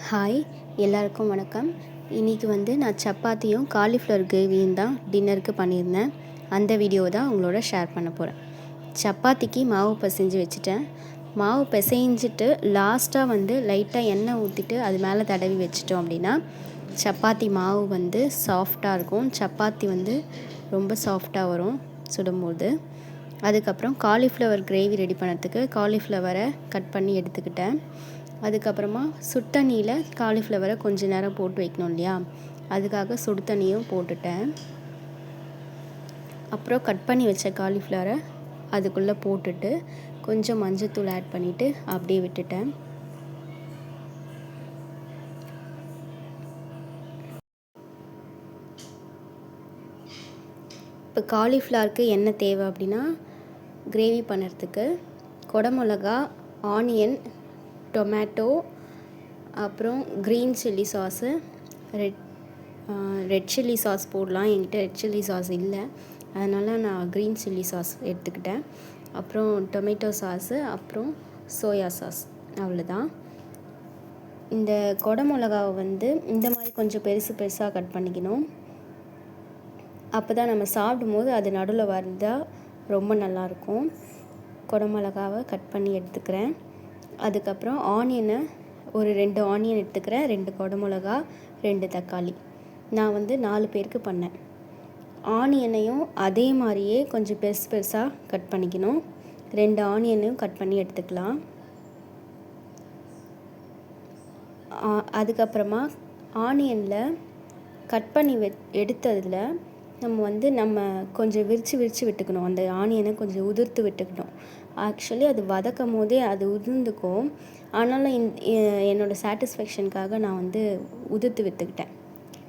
Hi, எல்லாருக்கும் வணக்கம். இன்றைக்கி நான் சப்பாத்தியும் காலிஃப்ளவர் கிரேவியும் தான் டின்னருக்கு பண்ணியிருந்தேன். அந்த வீடியோ தான் உங்களோட ஷேர் பண்ண போகிறேன். சப்பாத்திக்கு மாவு பிசைஞ்சு வச்சுட்டேன். மாவு பிசைஞ்சிட்டு லாஸ்ட்டாக லைட்டாக எண்ணெய் ஊற்றிட்டு அது மேலே தடவி வச்சிட்டோம் அப்படின்னா சப்பாத்தி மாவு சாஃப்டாக இருக்கும். சப்பாத்தி ரொம்ப சாஃப்டாக வரும் சுடும்போது. அதுக்கப்புறம் காலிஃப்ளவர் கிரேவி ரெடி பண்ணுறதுக்கு காலிஃப்ளவரை கட் பண்ணி எடுத்துக்கிட்டேன். அதுக்கப்புறமா சுடுதண்ணியில் காலிஃப்ளவரை கொஞ்சம் நேரம் போட்டு வைக்கணும் இல்லையா, அதுக்காக சுடு தண்ணியும் போட்டுட்டேன். அப்புறம் கட் பண்ணி வச்ச காலிஃப்ளவரை அதுக்குள்ளே போட்டுட்டு கொஞ்சம் மஞ்சத்தூள் ஆட் பண்ணிவிட்டு அப்படியே விட்டுட்டேன். இப்போ காலிஃப்ளவருக்கு என்ன தேவை அப்படின்னா, கிரேவி பண்ணுறதுக்கு குடமிளகா, ஆனியன், டொமேட்டோ, அப்புறம் green chilli sauce, red chilli sauce போடலாம். என்கிட்ட ரெட் சில்லி சாஸ் இல்லை, அதனால் நான் க்ரீன் சில்லி சாஸ் எடுத்துக்கிட்டேன். அப்புறம் டொமேட்டோ சாஸு, அப்புறம் சோயா சாஸ், அவ்வளோதான். இந்த குடமிளகாவை இந்த மாதிரி கொஞ்சம் பெருசு பெருசாக கட் பண்ணிக்கணும். அப்போ தான் நம்ம சாப்பிடும்போது அது நடுவில் வந்தால் ரொம்ப நல்லாயிருக்கும். குடமிளகாவை கட் பண்ணி எடுத்துக்கிறேன். அதுக்கப்புறம் ஆனியனை ஒரு 2 ஆனியன் எடுத்துக்கிறேன், 2 குடமிளகா, 2 தக்காளி. நான் 4 பேருக்கு பண்ணேன். ஆனியனையும் அதே மாதிரியே கொஞ்சம் பெருசு பெருசாக கட் பண்ணிக்கணும். 2 ஆனியனையும் கட் பண்ணி எடுத்துக்கலாம். அதுக்கப்புறமா ஆனியனில் கட் பண்ணி எடுத்ததில் நம்ம கொஞ்சம் விரித்து விட்டுக்கணும். அந்த ஆனியனை கொஞ்சம் உதிர்த்து விட்டுக்கணும். ஆக்சுவலி அது வதக்கும் போதே அது உதிர்ந்துக்கும். ஆனாலும் என்னோடய சாட்டிஸ்ஃபேக்ஷனுக்காக நான் உதிர்த்து விட்டுக்கிட்டேன்.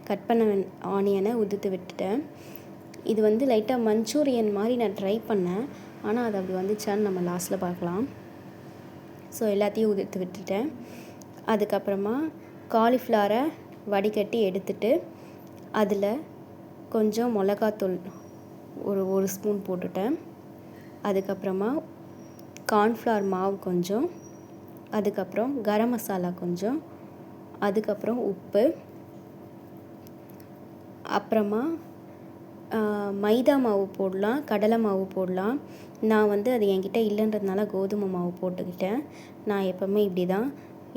கட் பண்ண ஆனியனை உதிர்த்து விட்டுட்டேன். இது லைட்டாக மஞ்சூரியன் மாதிரி நான் ட்ரை பண்ணேன். ஆனால் அது அப்படி வந்துச்சான்னு நம்ம லாஸ்ட்டில் பார்க்கலாம். ஸோ எல்லாத்தையும் உதிர்த்து விட்டுட்டேன். அதுக்கப்புறமா காலிஃப்ளவரை வடிகட்டி எடுத்துட்டு அதில் கொஞ்சம் மிளகாத்தூள் ஒரு ஸ்பூன் போட்டுட்டேன். அதுக்கப்புறமா கார்ன்ஃப்ளவர் மாவு கொஞ்சம், அதுக்கப்புறம் கரம் மசாலா கொஞ்சம், அதுக்கப்புறம் உப்பு, அப்புறமா மைதா மாவு போடலாம், கடலை மாவு போடலாம். நான் அது என்கிட்ட இல்லைன்றதுனால கோதுமை மாவு போட்டுக்கிட்டேன். நான் எப்போவுமே இப்படி தான்,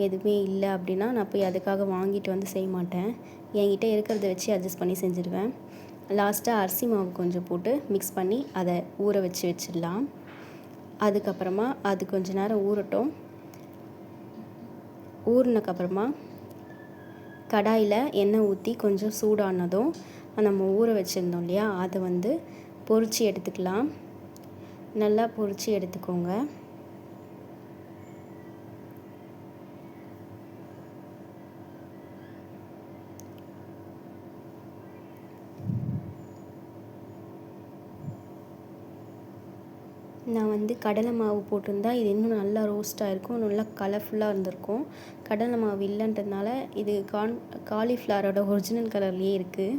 எதுவுமே இல்லை அப்படின்னா நான் போய் அதுக்காக வாங்கிட்டு செய்ய மாட்டேன். என்கிட்ட இருக்கிறத வச்சு அட்ஜஸ்ட் பண்ணி செஞ்சுடுவேன். லாஸ்ட்டாக அரிசி மாவு கொஞ்சம் போட்டு மிக்ஸ் பண்ணி அதை ஊற வச்சிடலாம். அதுக்கப்புறமா அது கொஞ்சம் நேரம் ஊறட்டும். ஊறினக்கப்புறமா கடாயில் எண்ணெய் ஊற்றி கொஞ்சம் சூடானதும் நம்ம ஊற வச்சுருந்தோம் இல்லையா, அதை பொரித்து எடுத்துக்கலாம். நல்லா பொரித்து எடுத்துக்கோங்க. நான் கடலை மாவு போட்டிருந்தா இது இன்னும் நல்லா ரோஸ்ட்டாக இருக்கும், நல்லா கலர்ஃபுல்லாக இருந்திருக்கும். கடலை மாவு இல்லைன்றதுனால இது காலிஃப்ளவரோட ஒரிஜினல் கலர்லேயே இருக்குது.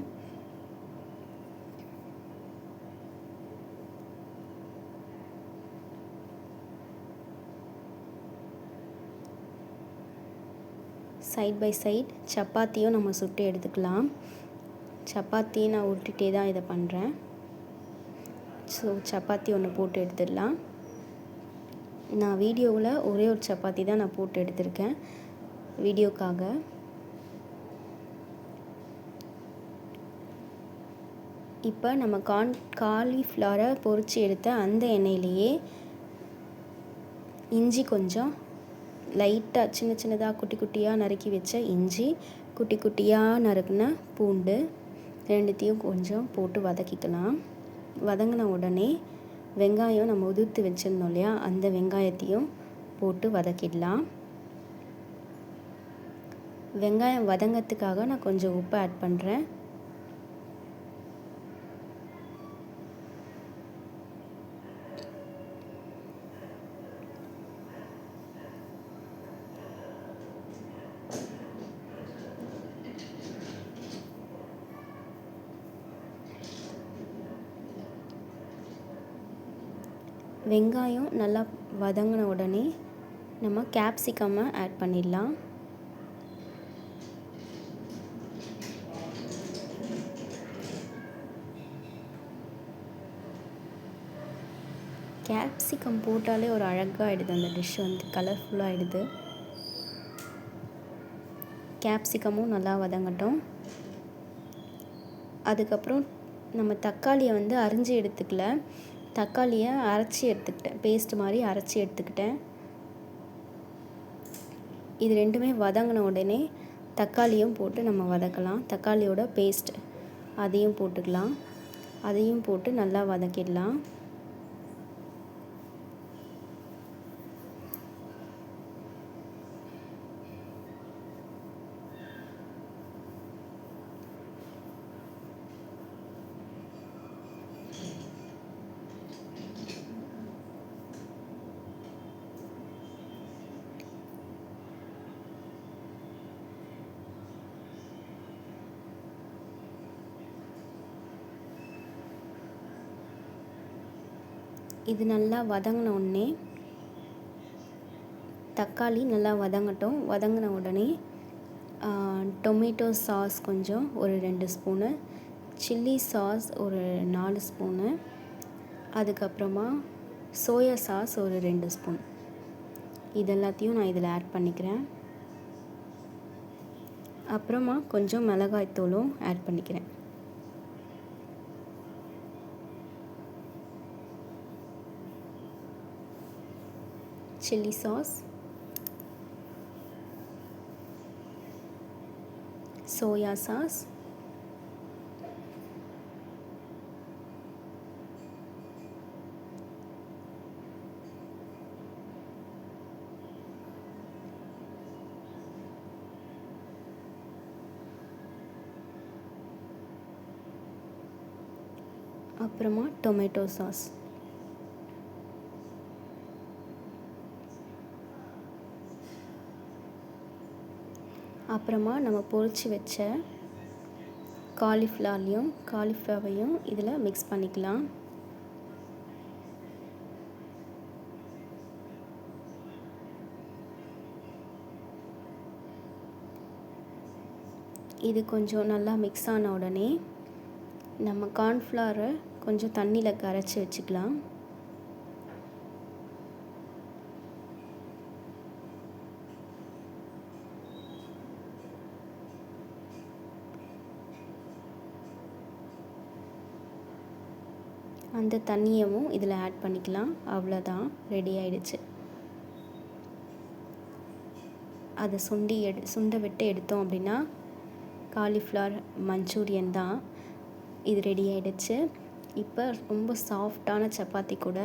சைட் பை சைட் சப்பாத்தியும் நம்ம சுட்டு எடுத்துக்கலாம். சப்பாத்தியும் நான் உருட்டிகிட்டே தான் இதை பண்ணுறேன். ஸோ சப்பாத்தி ஒன்று போட்டு எடுத்துடலாம். நான் வீடியோவில் ஒரே ஒரு சப்பாத்தி தான் நான் போட்டு எடுத்திருக்கேன் வீடியோக்காக. இப்போ நம்ம காலிஃப்ளவரை பொரித்து எடுத்த அந்த எண்ணெயிலேயே இஞ்சி கொஞ்சம் லைட்டாக சின்ன சின்னதாக குட்டி குட்டியாக நறுக்கி வச்ச இஞ்சி, குட்டி குட்டியாக நறுக்குன பூண்டு, ரெண்டுத்தையும் கொஞ்சம் போட்டு வதக்கிக்கலாம். வதங்கின உடனே வெங்காயம் நம்ம உதிர்த்து வச்சுருந்தோம் இல்லையா, அந்த வெங்காயத்தையும் போட்டு வதக்கிடலாம். வெங்காயம் வதங்கிறதுக்காக நான் கொஞ்சம் உப்பு ஆட் பண்ணுறேன். வெங்காயம் நல்லா வதங்கின உடனே நம்ம கேப்சிகம்மை ஆட் பண்ணிடலாம். கேப்சிகம் போட்டாலே ஒரு அழகாகிடுது, அந்த டிஷ் வந்து கலர்ஃபுல்லாகிடுது. கேப்சிகமும் நல்லா வதங்கட்டும். அதுக்கப்புறம் நம்ம தக்காளியை வந்து அரிஞ்சு எடுத்துக்கல, தக்காளியை அரைச்சி எடுத்துக்கிட்டேன், பேஸ்ட் மாதிரி அரைச்சி எடுத்துக்கிட்டேன். இது ரெண்டுமே வதங்கின உடனே தக்காளியும் போட்டு நம்ம வதக்கலாம். தக்காளியோட பேஸ்ட் அதையும் போட்டுக்கலாம். அதையும் போட்டு நல்லா வதக்கிடலாம். இது நல்லா வதங்கின உடனே தக்காளி நல்லா வதங்கட்டும். வதங்கின உடனே டொமேட்டோ சாஸ் கொஞ்சம் ஒரு 2 ஸ்பூனு, சில்லி சாஸ் ஒரு 4 ஸ்பூனு, அதுக்கப்புறமா சோயா சாஸ் ஒரு 2 ஸ்பூன். இது எல்லாத்தையும் நான் இதில் ஆட் பண்ணிக்கிறேன். அப்புறமா கொஞ்சம் மிளகாய்த்தூளும் ஆட் பண்ணிக்கிறேன். சில்லி சாஸ், சோயா சாஸ், அப்புறமா டொமேட்டோ சாஸ். அப்புறமா நம்ம பொரிச்சு வச்ச காலிஃப்ளவரையும் இதில் மிக்ஸ் பண்ணிக்கலாம். இது கொஞ்சம் நல்லா மிக்ஸ் ஆன உடனே நம்ம கார்ன்ஃப்ளவரை கொஞ்சம் தண்ணியில் கரைச்சி வச்சுக்கலாம். அந்த தண்ணியவும் இதில் ஆட் பண்ணிக்கலாம். அவ்வளோதான், ரெடி ஆயிடுச்சு. அதை சுண்ட விட்டு எடுத்தோம் அப்படின்னா காலிஃப்ளவர் மஞ்சூரியன் தான். இது ரெடி ஆயிடுச்சு. இப்போ ரொம்ப சாஃப்டான சப்பாத்தி கூட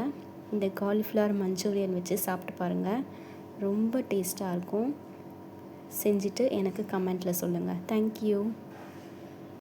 இந்த காலிஃப்ளவர் மஞ்சூரியன் வச்சு சாப்பிட்டு பாருங்கள். ரொம்ப டேஸ்ட்டாக இருக்கும். செஞ்சுட்டு எனக்கு கமெண்ட்டில் சொல்லுங்கள். தேங்க்யூ.